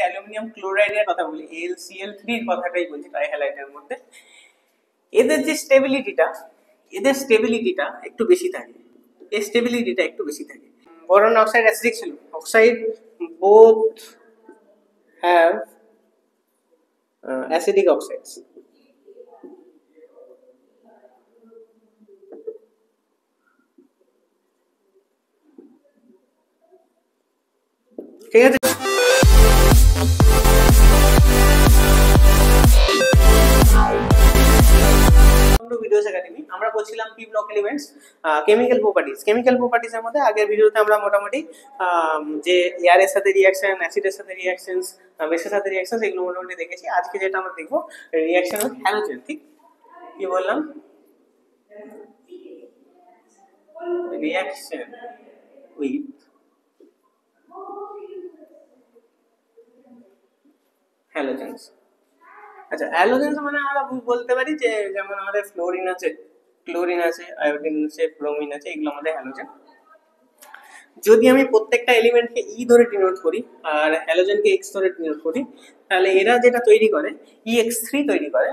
যদি অ্যালুমিনিয়াম ক্লোরাইডের কথা বলি, AlCl3 এর কথাটাই বলছি ট্রাইহ্যালাইডের মধ্যে, এদের স্টেবিলিটিটা একটু বেশি থাকে, এর স্টেবিলিটিটা একটু বেশি থাকে। বোরন অক্সাইড অ্যাসিডিক ছিল, oxide both have acidic oxides. ঠিক আছে, ভিডিওস একাডেমি আমরা বলছিলাম P block elements chemical properties এর মধ্যে আগের ভিডিওতে আমরা মোটামুটি যে এয়ারের সাথে রিঅ্যাকশন, অ্যাসিডের সাথে রিঅ্যাকশনস, বেসের সাথে রিঅ্যাকশনস এগুলো মোটামুটি দেখেছি। আজকে যেটা আমরা দেখবো রিঅ্যাকশন উইথ হ্যালোজেন। ঠিক কি বললাম? Reaction with halogens. আচ্ছা, হ্যালোজেনস মানে আমরা বলতে পারি যে যেমন আমাদের ফ্লোরিন আছে, ক্লোরিন আছে, আয়োডিন আছে, ব্রোমিন আছে, এগুলো আমাদের হ্যালোজেন। যদি আমি প্রত্যেকটা এলিমেন্টকে ই ধরে ডিনোট করি আর হ্যালোজেনকে এক্স ধরে ডিনোট করি, তাহলে এরা যেটা তৈরি করে EX3 তৈরি করে।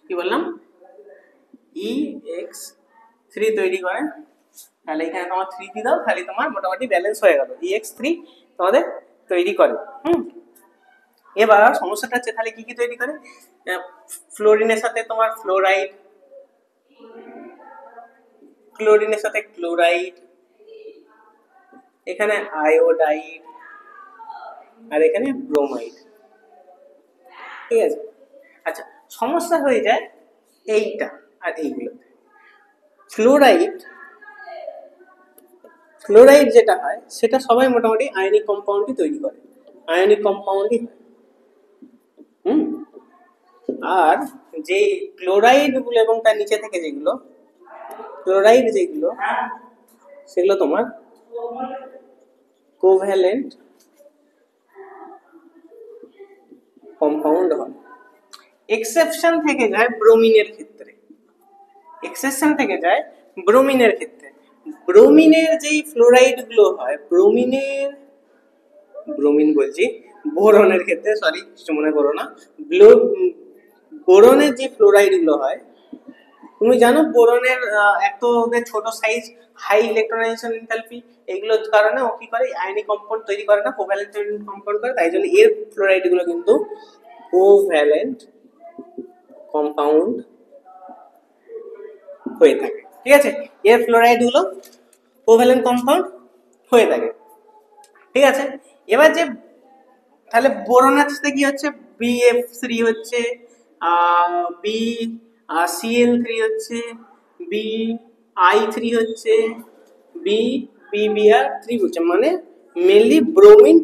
কি বললাম? EX3 তৈরি করে। তাহলে এখানে তোমার 3 দিয়ে দাও, তাহলে তোমার মোটামুটি ব্যালেন্স হয়ে গেল, EX3 তোমাদের তৈরি করে। এবার সমস্যাটা হচ্ছে তাহলে কি কি তৈরি করে? ফ্লোরিনের সাথে তোমার ফ্লোরাইড, ক্লোরিনের সাথে ক্লোরাইড, এখানে আয়োডাইড, আর এখানে ব্রোমাইড। ঠিক আছে, আচ্ছা সমস্যা হয়ে যায় এইটা আর এইগুলো। ফ্লোরাইড যেটা হয় সেটা সবাই মোটামুটি আয়নিক কম্পাউন্ডই তৈরি করে, আয়নিক কম্পাউন্ডই হয়। আর যে ক্লোরাইড গুলো এবং তার নিচে থেকে যেগুলো ক্লোরাইড যেগুলো সেগুলো তোমার কোভ্যালেন্ট কম্পাউন্ড হয়। এক্সেপশন থেকে যায় ব্রোমিনের ক্ষেত্রে, ব্রোমিনের যেই ফ্লোরাইড গুলো হয়, ব্রোমিন বলছি, বোরনের ক্ষেত্রে, সরি কিছু মনে করো না, বোরনের যে ফ্লোরাইড গুলো হয়, তুমি জানো বোরনের এত ওদের ছোট সাইজ, হাই ইলেকট্রনাইজেশন এনথালপি, এগুলোর কারণে ও কি করে আয়নিক কম্পাউন্ড তৈরি করে না, কোভ্যালেন্ট কম্পাউন্ড করে। তাই জন্য এর ফ্লোরাইড গুলো কিন্তু কোভ্যালেন্ট কম্পাউন্ড হয়ে থাকে। ঠিক আছে, এর ফ্লোরাইড গুলো কোভ্যালেন্ট কম্পাউন্ড হয়ে থাকে। ঠিক আছে, এবার যে তাহলে বোরনের সাথে কি হচ্ছে, BF3 হচ্ছে, BCl3 হচ্ছে, BI3 হচ্ছে, BBr3 হচ্ছে, মানে মেনলি ব্রোমিন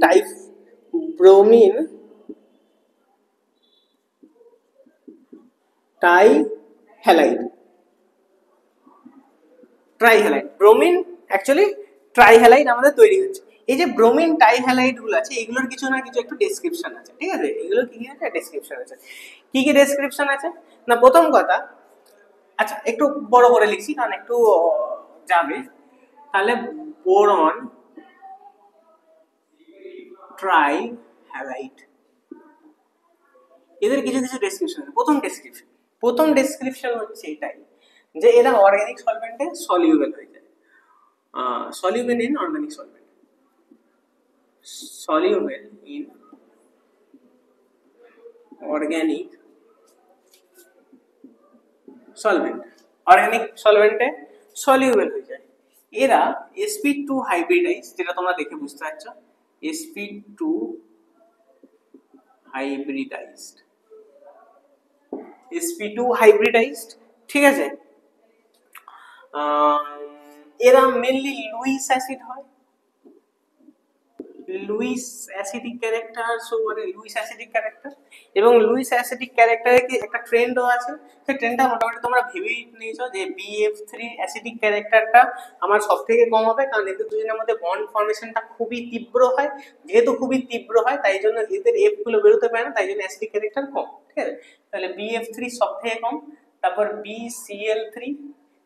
ট্রাইহ্যালাইড, ব্রোমিন অ্যাকচুয়ালি ট্রাইহ্যালাইড আমাদের তৈরি হচ্ছে। এই যে ব্রোমিন ট্রাইহ্যালাইড গুলো আছে, এগুলোর কিছু না কিছু একটু ডেসক্রিপশন আছে। ঠিক আছে, এগুলো কি আছে, ডেসক্রিপশন আছে। কি কি ডেসক্রিপশন আছে না, প্রথম কথা, আচ্ছা একটু বড় করে লিখছি কারণ একটু যাবে, তাহলে বোরন ট্রাইহ্যালাইড, এদের কিছু কিছু ডেসক্রিপশন আছে। প্রথম ডেসক্রিপশন হচ্ছে এটাই যে এরা অর্গানিক সলভেন্টে সলিউবল হয়ে যায়, soluble in organic solvent, soluble in organic solvent, organic solvent A soluble হয়ে যায়। এরা sp2 হাইব্রিডাইজ, যেটা তোমরা দেখে বুঝতে পারছো, sp2 হাইব্রিডাইজড। ঠিক আছে, এরা মেনলি লুইস অ্যাসিড হয়, লুইস অ্যাসিডিক ক্যারেক্টার, এবং লুইস অ্যাসিডিক ক্যারেক্টারে কি একটা ট্রেন্ডও আছে। সেই ট্রেন্ডটা মোটামুটি তোমরা ভেবেই নিয়েছো যে BF3 অ্যাসিডিক ক্যারেক্টারটা আমার সব থেকে কম হবে, কারণ এদের দুজনের মধ্যে বন্ড ফর্মেশনটা খুবই তীব্র হয়। যেহেতু খুবই তীব্র হয় তাই জন্য এদের এফ গুলো বেরোতে পারে না, তাই জন্য অ্যাসিডিক ক্যারেক্টার কম। ঠিক আছে, তাহলে BF3 সব থেকে কম, তারপর BCl3,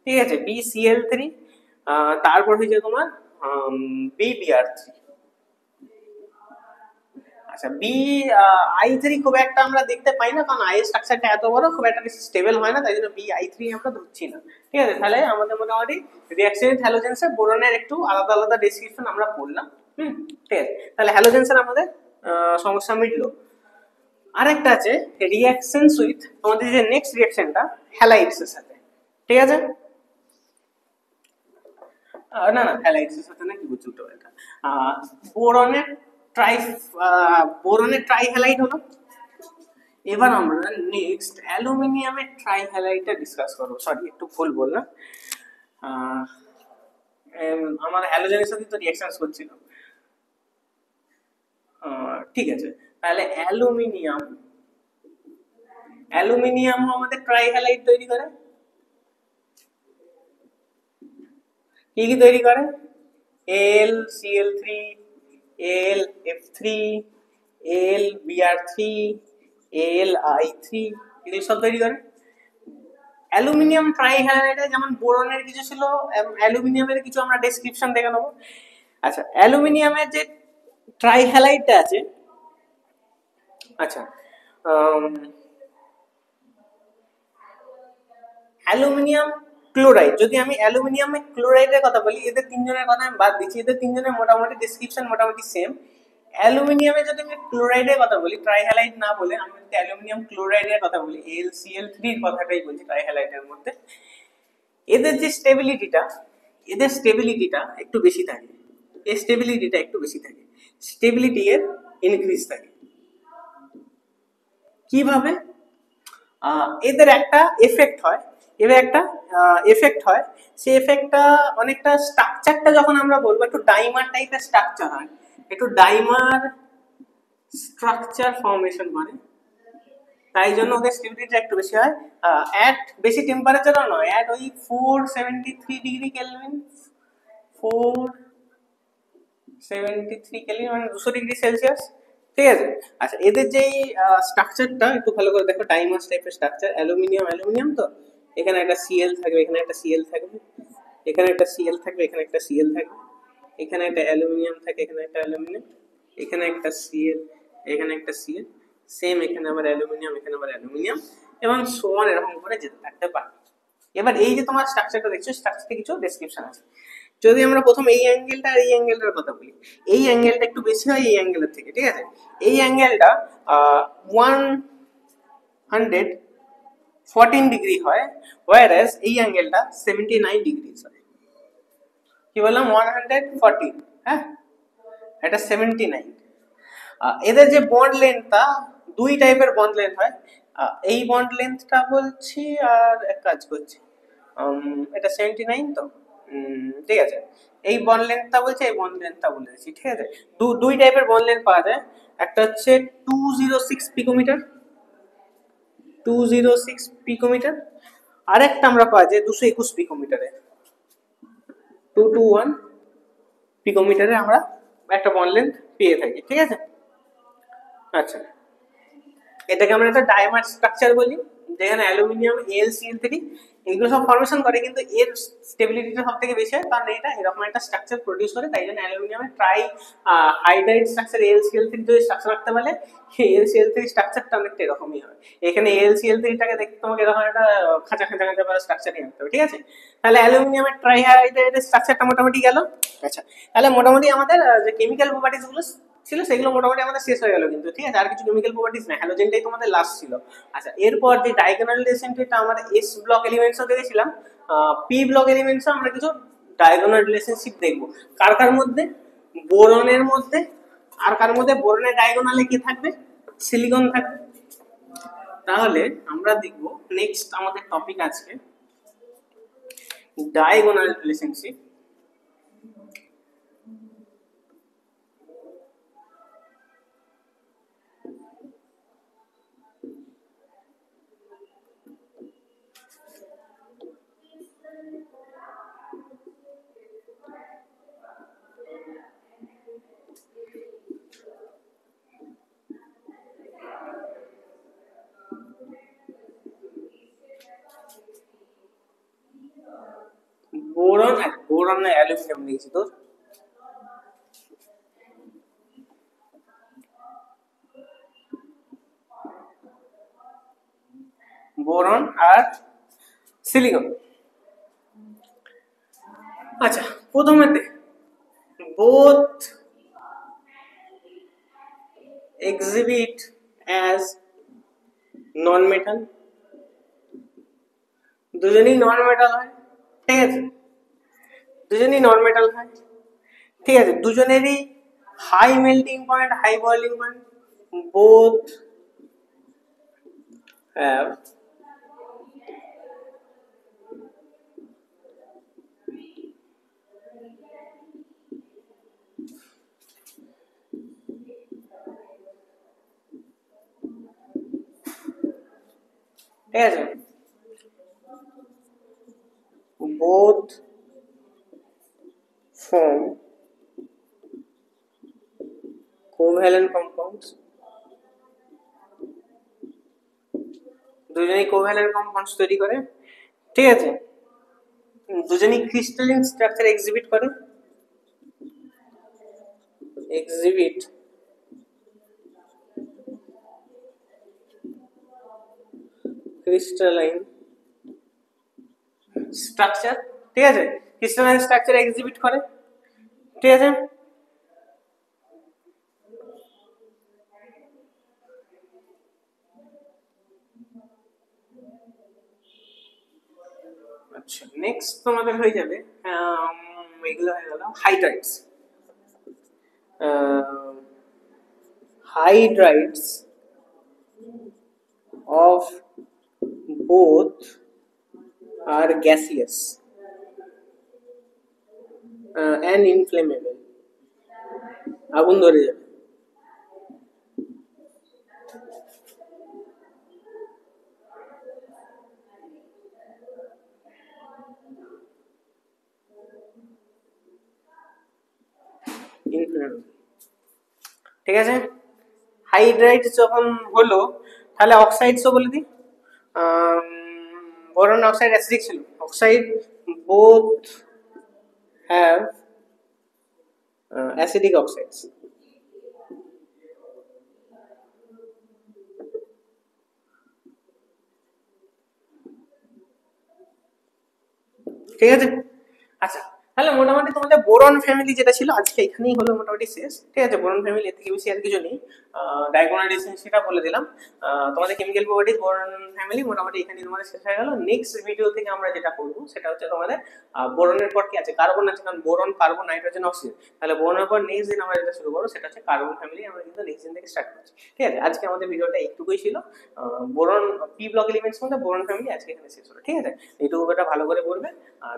ঠিক আছে, BCl3, তারপর হচ্ছে তোমার BBr3, আচ্ছা বি I3 খুব একটা আমরা দেখতে পাই না, কারণ আই এর স্ট্রাকচারটা এত বড়, খুব একটা বেশি স্টেবল হয় না, তাই জন্য BI3 আমরা ধরছি না। ঠিক আছে, তাহলে আমাদের মোটামুটি রিঅ্যাকশনের হ্যালোজেন্সের বোরনের একটু আলাদা আলাদা ডেসক্রিপশন আমরা পড়লাম। ঠিক আছে, তাহলে হ্যালোজেন্সের আমাদের সমস্যা মিটলো। আরেকটা আছে রিঅ্যাকশন উইথ তোমাদের যে নেক্সট রিঅ্যাকশনটা হ্যালাইডস এর সাথে। ঠিক আছে, না না হ্যালাইডসের সাথে না, কি বলছি তো এটা বোরনের ট্রাই বোরনের ট্রাই হ্যালাইড হলো। এবার আমরা নেক্সট অ্যালুমিনিয়ামের ট্রাই হ্যালাইডটা ডিসকাস করব। সরি একটু ভুল বললাম, আমার হ্যালোজেনের সাথে তো রিঅ্যাকশনস করছিল। ঠিক আছে, তাহলে অ্যালুমিনিয়াম আমাদের ট্রাই হ্যালাইড তৈরি করে। কি কি তৈরি করে? LCl3, LF3, LBr3, Li3, এগুলো সব তৈরি করে। অ্যালুমিনিয়াম ট্রাইহ্যালাইডে যেমন বোরনের কিছু ছিল, অ্যালুমিনিয়ামের কিছু আমরা ডেসক্রিপশন দেখে নেবো। আচ্ছা, অ্যালুমিনিয়ামের যে ট্রাইহ্যালাইডটা আছে, আচ্ছা অ্যালুমিনিয়াম ক্লোরাইড, যদি আমি অ্যালুমিনিয়াম ক্লোরাইডের কথা বলি, এদের তিনজনের কথা আমি বাদ দিচ্ছি, এদের তিনজনের মোটামুটি ডেসক্রিপশন মোটামুটি সেম। অ্যালুমিনিয়ামে যদি আমি ক্লোরাইডের কথা বলি, ট্রাইহ্যালাইড না বলে আমি যদি অ্যালুমিনিয়াম ক্লোরাইডের কথা বলি, LCl3 এর কথাটাই বলছি ট্রাইহ্যালাইডের মধ্যে, এদের যে স্টেবিলিটিটা একটু বেশি থাকে, এর স্টেবিলিটিটা একটু বেশি থাকে, স্টেবিলিটি এর ইনক্রিজ থাকে। কিভাবে? এদের একটা এফেক্ট হয়, সেই এফেক্টটা অনেকটা স্ট্রাকচারটা যখন আমরা বলবো একটু ডাইমার টাইপের স্ট্রাকচার হয়, একটু ডাইমার স্ট্রাকচার ফর্মেশন করে, তাই জন্য ওদের স্টেবিলিটি একটু বেশি হয়। অ্যাট বেশি টেম্পারেচারও নয়, অ্যাট ওই 473 ডিগ্রি কেলভিন, 473 কেলভিন মানে 200 ডিগ্রি সেলসিয়াস। ঠিক আছে, আচ্ছা এদের যেই স্ট্রাকচারটা একটু ভালো করে দেখো, ডাইমাস টাইপের স্ট্রাকচার, অ্যালুমিনিয়াম তো এখানে একটা Cl থাকবে, এখানে একটা Cl থাকবে, এখানে একটা Cl থাকবে, এখানে একটা Cl থাকবে, এখানে একটা অ্যালুমিনিয়াম থাকে, এখানে একটা অ্যালুমিনিয়াম, এখানে একটা Cl, এখানে একটা Cl, সেম এখানে আবার অ্যালুমিনিয়াম, এখানে আবার অ্যালুমিনিয়াম, এবং সোয়ান এরকম করে যেতে থাকতে পারে। এবার এই যে তোমার স্ট্রাকচারটা দেখছো, স্ট্রাকচারে কিছু ডেসক্রিপশন আছে। যদি আমরা প্রথম এই অ্যাঙ্গেলটা আর এই অ্যাঙ্গেলটার কথা বলি, এই অ্যাঙ্গেলটা একটু বেশি হয় এই অ্যাঙ্গেলের থেকে। ঠিক আছে, এই অ্যাঙ্গেলটা 114 ডিগ্রি হয়, whereas এই অ্যাঙ্গেলটা 79 ডিগ্রি হয়। কি বললাম? 114, হ্যাঁ, এটা 79। এদের যে বন্ড লেন্থটা, দুই টাইপের বন্ড লেন্থ হয়, এই বন্ড লেন্থটা বলছি, আর এক কাজ করছি, এটা 79 তো, ঠিক আছে, এই বন্ড লেন্থটা বলছি, এই বন্ড লেন্থটা বলেছি। ঠিক আছে, দুই টাইপের বন্ড লেন্থ পাওয়া যায়, একটা হচ্ছে 206 পিকোমিটার, 206 পিকোমিটার, আরেকটা আমরা পাওয়া যায় 221 পিকোমিটারে, 221 পিকোমিটারে আমরা একটা বন্ড লেন্থ পেয়ে থাকি। ঠিক আছে, আচ্ছা এটাকে আমরা একটা ডায়মার স্ট্রাকচার বলি, যেখানে অ্যালুমিনিয়াম, LCl3 এগুলো সব ফর্মেশন করে, কিন্তু এর স্টেবিলিটিটা সব থেকে বেশি হয়, কারণ এটা এরকম একটা স্ট্রাকচার প্রডিউস করে, তাই জন্য অ্যালুমিনিয়ামের ট্রাই হাইড্রাইড স্ট্রাকচার LCl3 যদি স্ট্রাকচার রাখতে পারলে, LCl3 স্ট্রাকচারটা অনেকটা এরকমই হয়। এখানে LCl3টাকে দেখতে তোমাকে এরকম একটা খাঁচা খাঁচা খাঁচা স্ট্রাকচারই আনতে হবে। ঠিক আছে, তাহলে অ্যালুমিনিয়ামের ট্রাই হাইড্রাইড স্ট্রাকচারটা মোটামুটি গেল। আচ্ছা, তাহলে মোটামুটি আমাদের যে কেমিক্যাল প্রপার্টিস গুলো ছিল সেগুলো মোটামুটি আমাদের শেষ হয়ে গেল, কিন্তু ঠিক আছে, আর কিছু কেমিক্যাল প্রপার্টিস না, হ্যালোজেনটাই তোমাদের লাস্ট ছিল। আচ্ছা, এরপর যে ডায়াগোনাল রিলেশনশিপটা আমরা S ব্লক এলিমেন্টসও দেখেছিলাম, P ব্লক এলিমেন্টসও আমরা কিছু ডায়াগোনাল রিলেশনশিপ দেখবো। কার কার মধ্যে? বোরনের মধ্যে। আর কার মধ্যে? বোরনের ডায়াগোনালে কি থাকবে? সিলিকন থাকবে। তাহলে আমরা দেখবো নেক্সট আমাদের টপিক আজকে ডায়াগোনাল রিলেশনশিপ। বোরন না অ্যালুমিনিয়াম দিয়েছি তোর? বোরন আর সিলিকন। আচ্ছা, প্রথমেতে both exhibit as non-metal, দুজনেই নন মেটাল হয়, ঠিক আছে, দুজনেই নন মেটাল হয়, ঠিক আছে, দুজনেরই high melting point, high boiling point, both have ঠিক আছে, both form covalent compounds, দুজনেই কোভ্যালেন্ট কম্পাউন্ডস তৈরি করে, ঠিক আছে, দুজনেই ক্রিস্টালিন স্ট্রাকচার এক্সিবিট করে, এক্সিবিট ক্রিস্টালাইন স্ট্রাকচার, ঠিক আছে, ক্রিস্টালাইন স্ট্রাকচার এক্সিবিট করে, ঠিক আছে। আচ্ছা, নেক্সট তোমাদের হয়ে যাবে এগুলো হয়ে গেল হাইড্রাইটস। হাইড্রাইটস of both are gaseous and inflammable, আগুন ধরে যাবে, ঠিক আছে। হাইড্রাইট যখন হলো তাহলে অক্সাইডসও বলে দিই, বোরন অক্সাইড অ্যাসিডিক ছিল, oxide both have acidic oxides, ঠিক আছে। আচ্ছা, তাহলে মোটামুটি তোমাদের বোরন ফ্যামিলি যেটা ছিল আজকে এখানেই হলো মোটামুটি শেষ, ঠিক আছে। বোরন ফ্যামিলি এর থেকে বেশি আর কিছু নেই, ডায়াগোনাল ডিসেন্সিটা বলে দিলাম, তোমাদের কেমিক্যাল প্রপার্টিজ বোরন ফ্যামিলি মোটামুটি এখানেই তোমাদের শেষ হয়ে গেল। নেক্সট ভিডিও থেকে আমরা যেটা করবো সেটা হচ্ছে তোমাদের বোরনের পর কি আছে, কার্বন আছে, কারণ বোরন, কার্বন, নাইট্রোজেন, অক্সিজেন, তাহলে বোরনের পর নেক্সট দিন আমরা যেটা শুরু করবো সেটা হচ্ছে কার্বন ফ্যামিলি, আমরা কিন্তু নেক্সট দিন থেকে স্টার্ট করছি, ঠিক আছে। আজকে আমাদের ভিডিওটা এইটুকুই ছিল, বোরন পি ব্লক এলিমেন্টস মধ্যে বোরন ফ্যামিলি আজকে এখানে শেষ হলো, ঠিক আছে। এইটুকুটা ভালো করে পড়বে,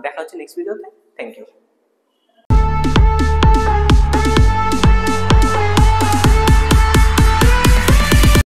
দেখা হচ্ছে নেক্সট ভিডিওতে, থ্যাংক ইউ।